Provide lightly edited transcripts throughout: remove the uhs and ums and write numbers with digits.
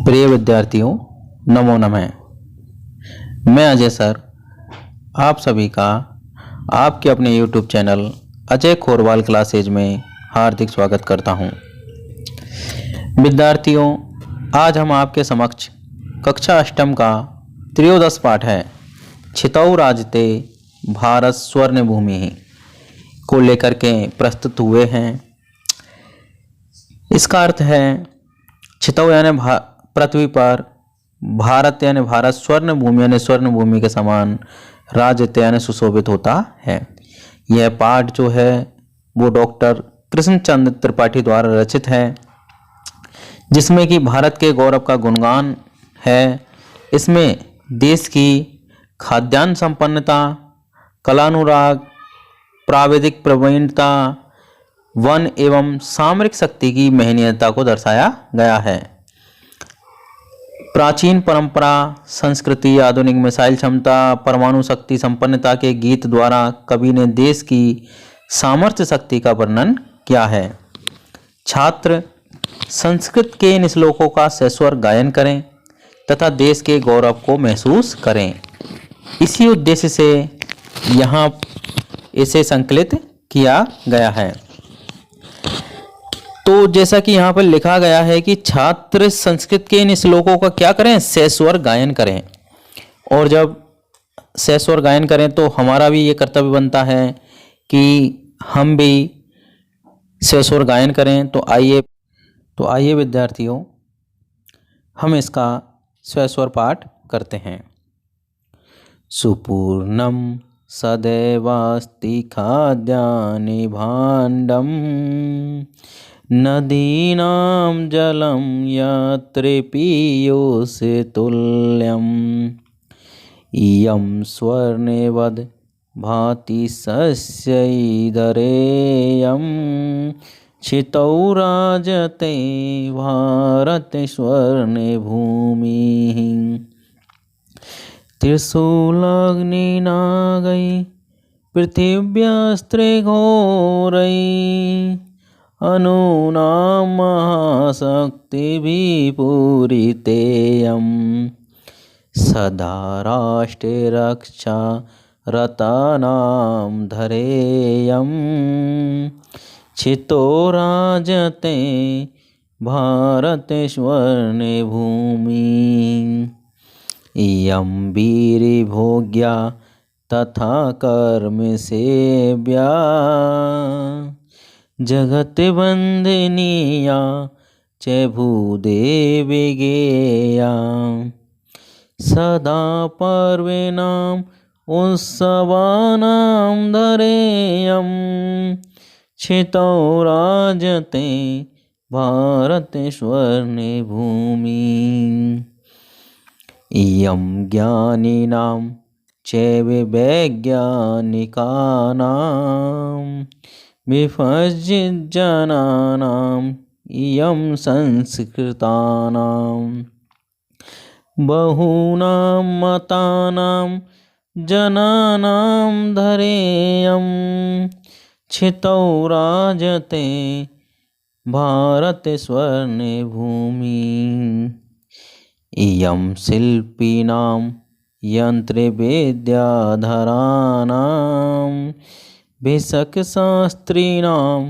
प्रिय विद्यार्थियों, नमो नमः। मैं अजय सर आप सभी का आपके अपने YouTube channel Ajay Khorwal classes में हार्दिक स्वागत करता हूं। विद्यार्थियों, आज हम आपके समक्ष कक्षा अष्टम का त्रयोदश पाठ है छितौ राजते भारत स्वर्ण भूमि को लेकर के प्रस्तुत हुए हैं। इसका अर्थ है छितौ यानी पृथ्वी पर, भारत यानी भारत, स्वर्ण भूमि यानी स्वर्ण भूमि के समान, राजते यानी सुशोभित होता है। यह पाठ जो है वो डॉक्टर कृष्णचंद्र त्रिपाठी द्वारा रचित है, जिसमें कि भारत के गौरव का गुणगान है। इसमें देश की खाद्यान्न संपन्नता, कलानुराग, प्राविधिक प्रवीणता, वन एवं सामरिक शक्ति की महनीयता को दर्शाया गया है। प्राचीन परंपरा, संस्कृति, आधुनिक मिसाइल क्षमता, परमाणु शक्ति संपन्नता के गीत द्वारा कवि ने देश की सामर्थ्य शक्ति का वर्णन किया है। छात्र संस्कृत के इन श्लोकों का सस्वर गायन करें तथा देश के गौरव को महसूस करें। इसी उद्देश्य से यहाँ इसे संकलित किया गया है। तो जैसा कि यहाँ पर लिखा गया है कि छात्र संस्कृत के इन श्लोकों का क्या करें, सस्वर गायन करें। और जब सस्वर गायन करें तो हमारा भी ये कर्तव्य बनता है कि हम भी सस्वर गायन करें। तो आइए विद्यार्थियों, हम इसका सस्वर पाठ करते हैं। सुपूर्णम सदैवास्ति खाद्यानि भाण्डं, नदीनां जलं यत्र पीयूषे तुल्यम्, इयं स्वर्णेवद् भाति सस्यैधरेयं, छितौ राजते भारते स्वर्णे भूमिः। त्रिशूलाग्निनागै पृथिव्यास्त्रिघोरै, अनूनां महाशक्तिभिः पूरितेयं, सदा राष्ट्रे रक्षा रतानां धरेयं, छितौ राजते भारते स्वर्णे भूमिः। इयं वीरभोग्या तथा कर्मसेव्या, जगत्वन्दनीया च भूदेवी गेया, सदा पर्वणाम् उत्सवानां धरेयं, छितौ राजते भारते स्वर्णे भूमिः। इयं ज्ञानिनां चैव वैज्ञानिकानां, विभज्यजनानां इयं संस्कृतानां, बहूनां मतानां जनानां धरेयं, छितौ राजते भारते स्वर्णे भूमिः। इयं शिल्पिनां यन्त्रविद्याधराणां, भिषक्शास्त्रिणां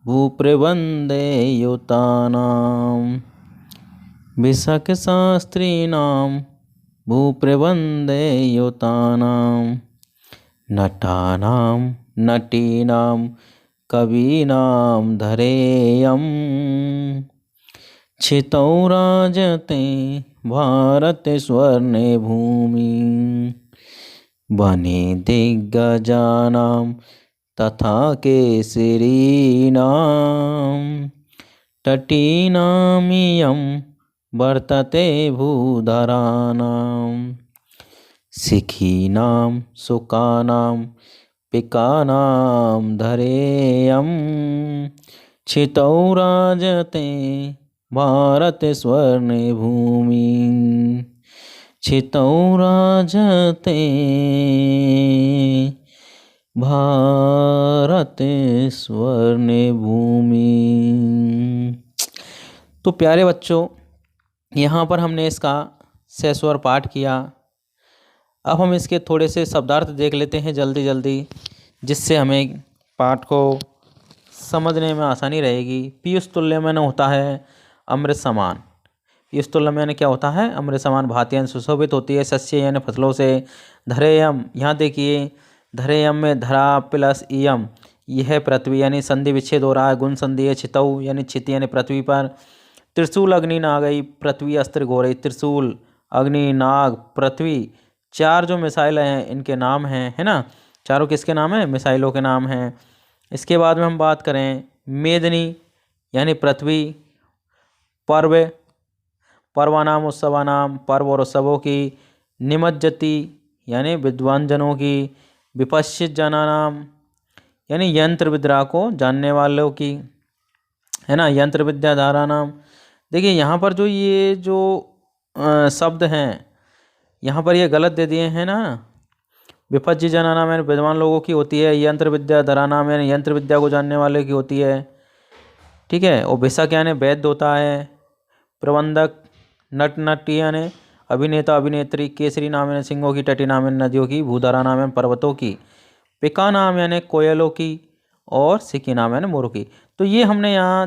भूप्रबन्धयुतानां, भिषक्शास्त्रिणां भूप्रबन्धयुतानां, नटानां नटीनां कवीनां धरेयं, छितौ राजते भारते स्वर्णे भूमिः। वने दिग्गजानां तथा केसरीणां, तटीनामियं वर्तते भूधराणां, शिखीनां शुकानां पिकानां धरेयं, छितौ राजते भारते स्वर्णे भूमिः। छितौ राजते भारते स्वर्णे भूमि। तो प्यारे बच्चों, यहाँ पर हमने इसका सहस्वर पाठ किया। अब हम इसके थोड़े से शब्दार्थ देख लेते हैं जल्दी जल्दी, जिससे हमें पाठ को समझने में आसानी रहेगी। पीयूष तुल्य में होता है अमृत समान। पीयूष तुल्य में क्या होता है? अमृत समान भांति यानी सुशोभित होती है। सस्य यानी फसलों से। धरेयम, यहाँ देखिए धरेयम में धरा प्लस इयम, यह पृथ्वी यानी संधि विच्छेद हो रहा है। गुण संधि है। छितऊ यानी छित यानी पृथ्वी पर। त्रिशूल अग्नि नागई, पृथ्वी अस्त्र घोरई। त्रिशूल अग्नि नाग पृथ्वी, चार जो मिसाइल हैं इनके नाम हैं, है ना। चारों किसके नाम हैं? मिसाइलों के नाम हैं। इसके बाद में हम बात करें मेदनी यानी पृथ्वी। पर्व, पर्वानाम उत्सवानाम, पर्व और उत्सवों की। निमज्जति यानी विद्वान जनों की। विपश्चित जनानाम यानी यंत्र विद्या को जानने वालों की, है ना। यंत्र विद्या धारा नाम। देखिए यहाँ पर जो ये जो शब्द हैं यहाँ पर ये गलत दे दिए हैं ना। विपज्जी जनानाम यानी विद्वान लोगों की होती है। यंत्र विद्या धरा नाम यानी यंत्र विद्या को जानने वाले की होती है, ठीक है। और भिषक यानी वैद्य होता है। प्रबंधक नट नटी यानी अभिनेता अभिनेत्री। केसरी नाम यानी सिंहों की। तटी नाम यानी नदियों की। भूधारा नाम यानी पर्वतों की। पिका नाम यानी कोयलों की। और सिकी नाम यानी मोरों की। तो ये हमने यहाँ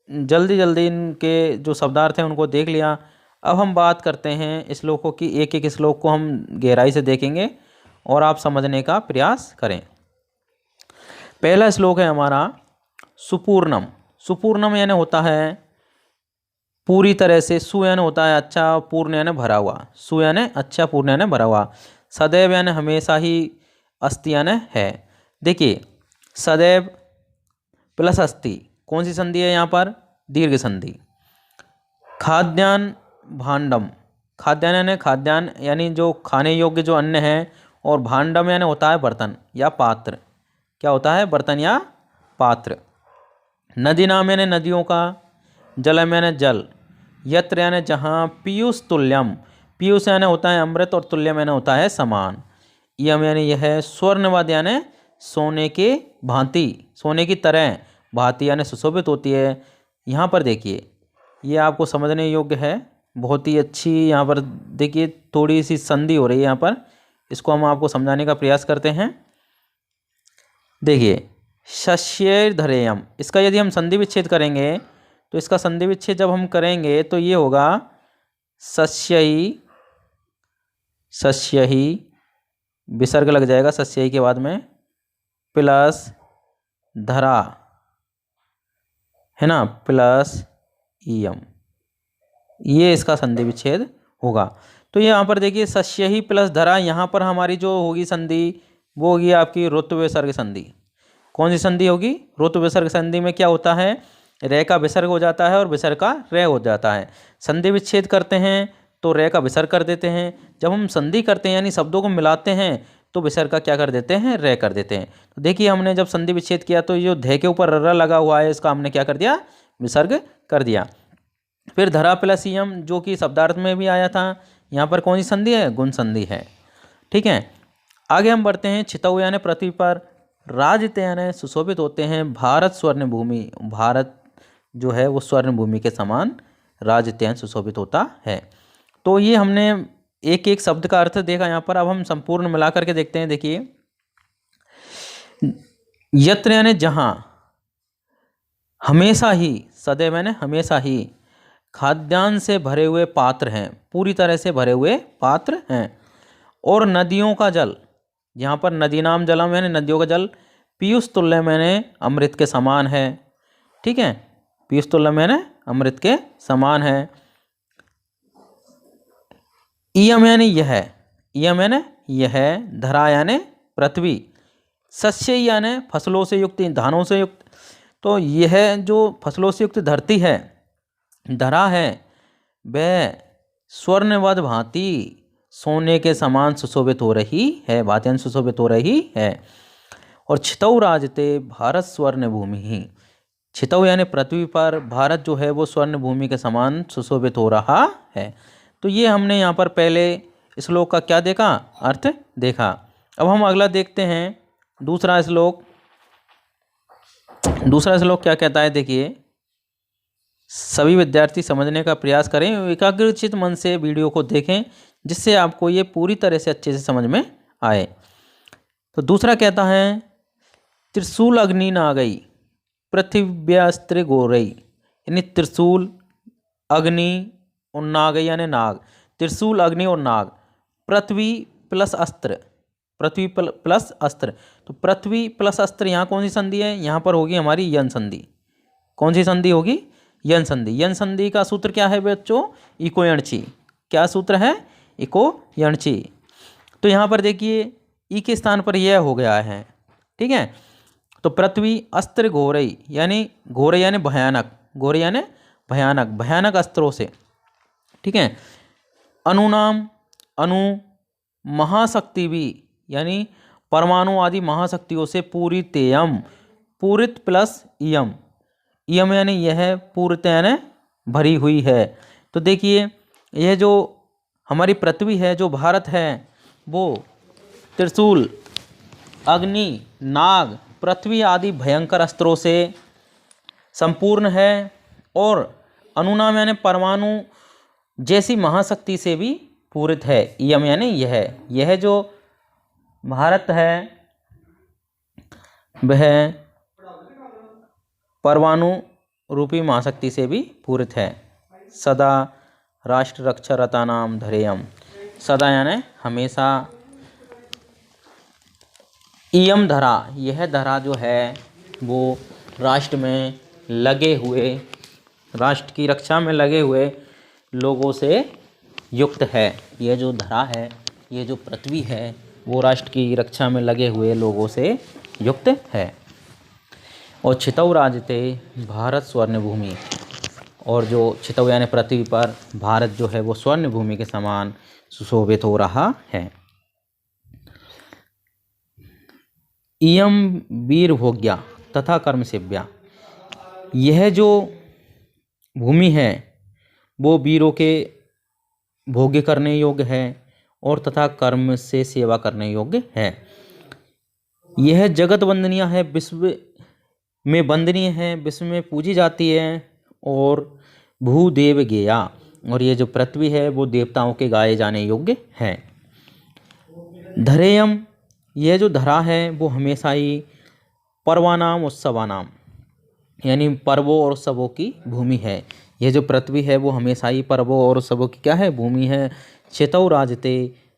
जल्दी जल्दी इनके जो शब्दार्थ हैं उनको देख लिया। अब हम बात करते हैं श्लोकों की। एक एक श्लोक को हम गहराई से देखेंगे और आप समझने का प्रयास करें। पहला श्लोक है हमारा सुपूर्णम। सुपूर्णम यानी होता है पूरी तरह से। सु यानी होता है अच्छा, पूर्ण यानी भरा हुआ। सु यानी अच्छा, पूर्ण यानी भरा हुआ। सदैव यानी हमेशा ही। अस्ति यानी है। देखिए सदैव प्लस अस्ति, कौन सी संधि है यहाँ पर? दीर्घ संधि। खाद्यान्न भांडम, खाद्यान्न यानी खाद्यान्न यानी जो खाने योग्य जो अन्न है। और भांडम यानी होता है बर्तन या पात्र। क्या होता है? बर्तन या पात्र। नदी नाम यानी नदियों का। जलम यानी जल। यत्र यानी जहाँ। पीयूष तुल्यम, पीयूष यानी होता है अमृत और तुल्यम यानी होता है समान। यम यानी यह है। स्वर्णवद यानी सोने के भांति, सोने की तरह। भांति यानी सुशोभित होती है। यहाँ पर देखिए ये आपको समझने योग्य है, बहुत ही अच्छी। यहाँ पर देखिए थोड़ी सी संधि हो रही है यहाँ पर, इसको हम आपको समझाने का प्रयास करते हैं। देखिए शस्यैर्धरेयम, इसका यदि हम संधि विच्छेद करेंगे तो इसका संधि विच्छेद जब हम करेंगे तो ये होगा सस्यई, सस्यही विसर्ग लग जाएगा सस्यही के बाद में, प्लस धरा, है ना, प्लस ईयम, ये इसका संधि विच्छेद होगा। तो यहाँ पर देखिए सस्य ही प्लस धरा, यहाँ पर हमारी जो होगी संधि वो होगी आपकी ऋतु विसर्ग संधि। कौन सी संधि होगी? ऋतु विसर्ग संधि में क्या होता है? रे का विसर्ग हो जाता है और विसर्ग का रे हो जाता है। संधि विच्छेद करते हैं तो रे का विसर्ग कर देते हैं। जब हम संधि करते हैं यानी शब्दों को मिलाते हैं तो विसर्ग का क्या कर देते हैं? रे कर देते हैं। तो देखिए हमने जब संधि विच्छेद किया तो जो धे के ऊपर र लगा हुआ है इसका हमने क्या कर दिया? विसर्ग कर दिया। फिर धरा प्लस यम जो कि शब्दार्थ में भी आया था, यहाँ पर कौन सी संधि है? गुण संधि है, ठीक है। आगे हम बढ़ते हैं। छितऊ यानी पृथ्वी पर। राजित यानी सुशोभित होते हैं। भारत स्वर्ण भूमि, भारत जो है वो स्वर्ण भूमि के समान राजित यानी सुशोभित होता है। तो ये हमने एक एक शब्द का अर्थ देखा यहाँ पर। अब हम संपूर्ण मिला करके देखते हैं। देखिए यत्र यानी जहाँ, हमेशा ही, सदैव यानी हमेशा ही। खाद्यान्न से भरे हुए पात्र हैं, पूरी तरह से भरे हुए पात्र हैं। और नदियों का जल, यहाँ पर नदी नाम जलम यानी नदियों का जल। पीयूष तुल्य मैंने अमृत के समान है, ठीक है। पीयूष तुल्य मैंने अमृत के समान है। इयम यानी यह, इयम यानी यह। धरा यानी पृथ्वी। सस्य यानी फसलों से युक्त, धानों से युक्त। तो यह जो फसलों से युक्त धरती है, धरा है, वह स्वर्णवद भांति सोने के समान सुशोभित हो रही है, भांति सुशोभित हो रही है। और छितऊ राजते भारत स्वर्ण भूमि ही। छितऊ यानी पृथ्वी पर, भारत जो है वो स्वर्ण भूमि के समान सुशोभित हो रहा है। तो ये हमने यहाँ पर पहले श्लोक का क्या देखा? अर्थ देखा। अब हम अगला देखते हैं दूसरा श्लोक। दूसरा श्लोक क्या कहता है? देखिए सभी विद्यार्थी समझने का प्रयास करें, एकाग्रचित मन से वीडियो को देखें, जिससे आपको ये पूरी तरह से अच्छे से समझ में आए। तो दूसरा कहता है त्रिशूल अग्नि नागई पृथिव्यास्त्र गोरई, यानी त्रिशूल, अग्नि और नाग यानी नाग। त्रिशूल, अग्नि और नाग, पृथ्वी प्लस अस्त्र, पृथ्वी प्लस अस्त्र। तो पृथ्वी प्लस अस्त्र, यहाँ कौन सी संधि है? यहाँ पर होगी हमारी यन संधि। कौन सी संधि होगी? यन संधि। यन संधि का सूत्र क्या है बच्चों? इको यणची। क्या सूत्र है? इको यणची। तो यहाँ पर देखिए ई के स्थान पर यह हो गया है, ठीक है। तो पृथ्वी अस्त्र घोरई, यानी घोरई यानी भयानक, घोरई यानी भयानक, भयानक अस्त्रों से, ठीक है। अनुनाम, अनु महाशक्ति भी, यानी परमाणु आदि महाशक्तियों से पूरित यम, पूरित प्लस यम, यम यानी यह, पूरित यानी भरी हुई है। तो देखिए यह जो हमारी पृथ्वी है, जो भारत है, वो त्रिशूल, अग्नि, नाग, पृथ्वी आदि भयंकर अस्त्रों से संपूर्ण है, और अनुनाम यानी परमाणु जैसी महाशक्ति से भी पूरित है। यम यानी यह जो भारत है वह परमाणु रूपी महाशक्ति से भी पूरित है। सदा राष्ट्र रक्षा रतानाम धैर्यम, सदा यानी हमेशा, इयम धरा, यह धरा जो है वो राष्ट्र में लगे हुए, राष्ट्र की रक्षा में लगे हुए लोगों से युक्त है। यह जो धरा है, ये जो पृथ्वी है, वो राष्ट्र की रक्षा में लगे हुए लोगों से युक्त है। और छितौ राजते भारत स्वर्ण भूमि, और जो छितौ यानी पृथ्वी पर भारत जो है वो स्वर्ण भूमि के समान सुशोभित हो रहा है। इयम वीर भोग्या तथा कर्म सेव्या, यह जो भूमि है वो वीरों के भोग्य करने योग्य है, और तथा कर्म से सेवा करने योग्य है। यह जगत वंदनीय है, विश्व में वंदनीय है, विश्व में पूजी जाती है, और भूदेव गेया, और ये जो पृथ्वी है वो देवताओं के गाए जाने योग्य है। धरेयम, यह जो धरा है वो हमेशा ही पर्वानाम उत्सवानाम, यानी पर्वों और उत्सवों की भूमि है। यह जो पृथ्वी है वो हमेशा ही पर्वों और उत्सवों की क्या है? भूमि है। छितौ राजते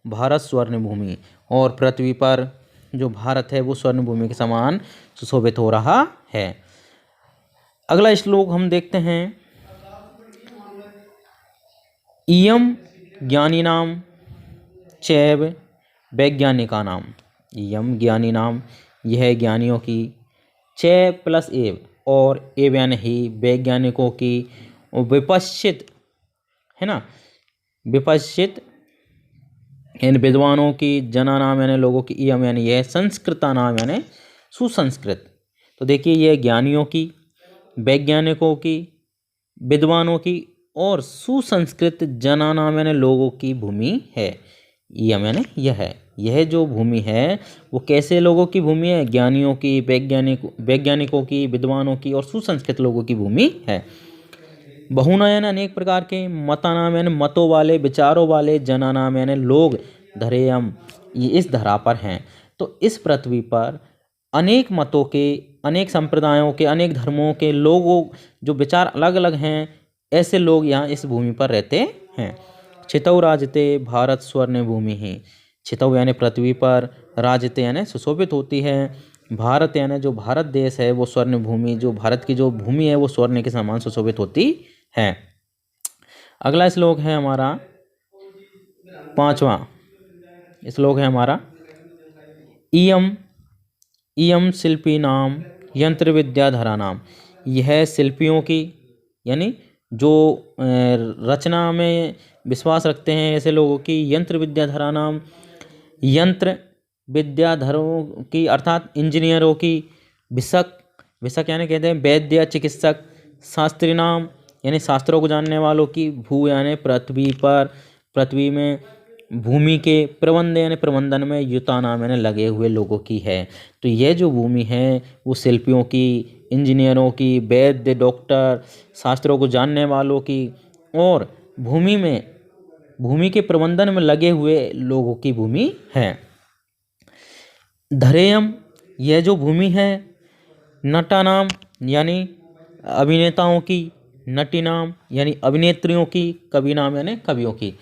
भारत स्वर्ण भूमि, और पृथ्वी पर जो भारत है वो स्वर्ण भूमि के समान सुशोभित हो रहा है। अगला श्लोक हम देखते हैं। इयम ज्ञानिनाम चैव वैज्ञानिकानाम, इयम ज्ञानिनाम, यह ज्ञानियों की, चैव प्लस एव, और एव यानी ही, वैज्ञानिकों की, विपश्चित है ना, विपश्चित यानी विद्वानों की, जना नाम यानी लोगों की, इयम यानी यह, संस्कृता नाम यानी सुसंस्कृत। तो देखिए यह ज्ञानियों की, वैज्ञानिकों की, विद्वानों की, और सुसंस्कृत जना नाम यानी लोगों की भूमि है। यम यानी यह जो भूमि है वो कैसे लोगों की भूमि है? ज्ञानियों की, वैज्ञानिकों की, विद्वानों की और सुसंस्कृत लोगों की भूमि है। बहुना यानी अनेक प्रकार के, मता नाम यानी मतों वाले, विचारों वाले, जना नाम यानी लोग, धरेयम ये इस धरा पर हैं। तो इस पृथ्वी पर अनेक मतों के, अनेक संप्रदायों के, अनेक धर्मों के लोगों जो विचार अलग अलग हैं, ऐसे लोग यहाँ इस भूमि पर रहते हैं। छितौ राजते भारत स्वर्ण भूमि ही, छितौ यानी पृथ्वी पर, राजते यानी सुशोभित होती है, भारत यानी जो भारत देश है वो स्वर्ण भूमि, जो भारत की जो भूमि है वो स्वर्ण के समान सुशोभित होती है। अगला श्लोक है हमारा 5वां श्लोक है हमारा। इयम शिल्पी नाम यंत्र विद्याधरा नाम, यह शिल्पियों की, यानी जो रचना में विश्वास रखते हैं ऐसे लोगों की, यंत्र विद्याधरा नाम, यंत्र विद्याधरों की अर्थात इंजीनियरों की, विशक यानी कहते हैं वैद्य, चिकित्सक, शास्त्री नाम यानी शास्त्रों को जानने वालों की, भू यानी पृथ्वी पर, पृथ्वी में, भूमि के, प्रबंध यानी प्रबंधन में, युता नाम यानी लगे हुए लोगों की है। तो यह जो भूमि है वो शिल्पियों की, इंजीनियरों की, वैद्य, डॉक्टर, शास्त्रों को जानने वालों की, और भूमि के प्रबंधन में लगे हुए लोगों की भूमि है। धरेयम, यह जो भूमि है, नटानाम यानी अभिनेताओं की, नटीनाम यानी अभिनेत्रियों की, कविनाम यानी कवियों की।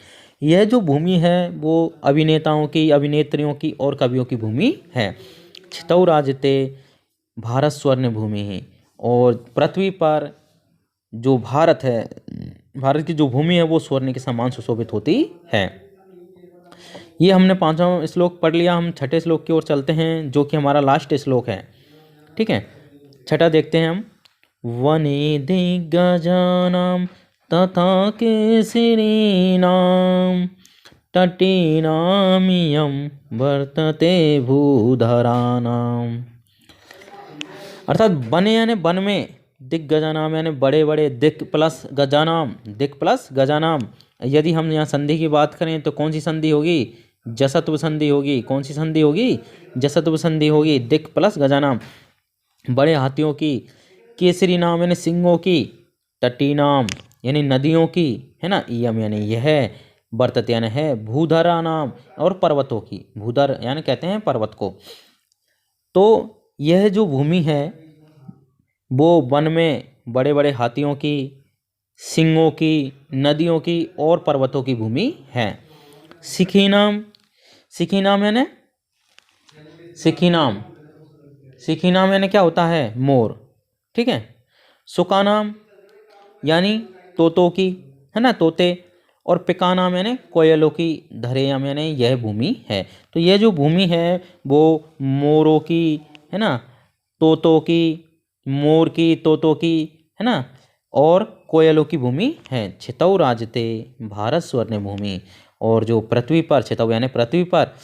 यह जो भूमि है वो अभिनेताओं की, अभिनेत्रियों की और कवियों की भूमि है। छितौ राजते, भारत स्वर्ण भूमि है। और पृथ्वी पर जो भारत है, भारत की जो भूमि है वो स्वर्ण के समान सुशोभित होती है। ये हमने 5वां श्लोक पढ़ लिया। हम 6ठे श्लोक की ओर चलते हैं, जो कि हमारा लास्ट श्लोक है। ठीक है, 6ठा देखते हैं हम। वने दिग्गजानां तथा केसरीणां तटीनामियं वर्तते भूधराणाम्। अर्थात वने यानी वन में, दिग्गजानाम यानी बड़े बड़े, दिक् प्लस गजानाम, दिक् प्लस गजानाम। यदि हम यहाँ संधि की बात करें तो कौन सी संधि होगी? जसत्व संधि होगी। कौन सी संधि होगी? जसत्व संधि होगी। दिक् प्लस गजानाम, बड़े हाथियों की, केसरी नाम यानी सिंहों की, तटी नाम यानी नदियों की, है ना, इयम यानी यह, वर्तत यानी है, भूधरा नाम और पर्वतों की। भूधर यानी कहते हैं पर्वत को। तो यह जो भूमि है वो वन में बड़े बड़े हाथियों की, सिंहों की, नदियों की और पर्वतों की भूमि है। सिखीनाम, सिखीनाम यानी सिखीनाम, सिखीनाम यानी क्या होता है? मोर। ठीक है। सुकानाम यानी तोतों की, है ना, तोते। और पिकानाम यानी कोयलों की। धरेयम यानी यह भूमि है। तो यह जो भूमि है वो मोरों की, है ना, तोतों की, मोर की, तोतों की, है ना, और कोयलों की भूमि है। छितौ राजते, भारत स्वर्ण भूमि। और जो पृथ्वी पर, छितौ यानी पृथ्वी पर,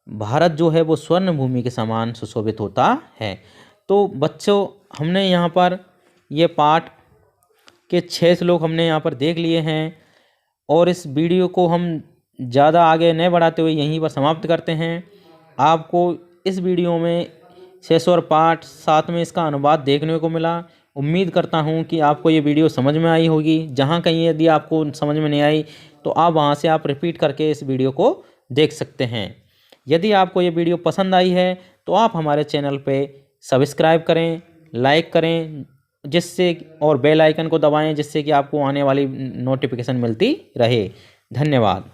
भारत जो है वो स्वर्ण भूमि के समान सुशोभित होता है। तो बच्चों, हमने यहाँ पर ये पाठ के 6 श्लोक हमने यहाँ पर देख लिए हैं। और इस वीडियो को हम ज़्यादा आगे नहीं बढ़ाते हुए यहीं पर समाप्त करते हैं। आपको इस वीडियो में शेष और पाठ, साथ में इसका अनुवाद देखने को मिला। उम्मीद करता हूँ कि आपको ये वीडियो समझ में आई होगी। जहाँ कहीं यदि आपको समझ में नहीं आई तो आप वहाँ से आप रिपीट करके इस वीडियो को देख सकते हैं। यदि आपको ये वीडियो पसंद आई है तो आप हमारे चैनल पे सब्सक्राइब करें, लाइक करें, जिससे, और बेल आइकन को दबाएं, जिससे कि आपको आने वाली नोटिफिकेशन मिलती रहे। धन्यवाद।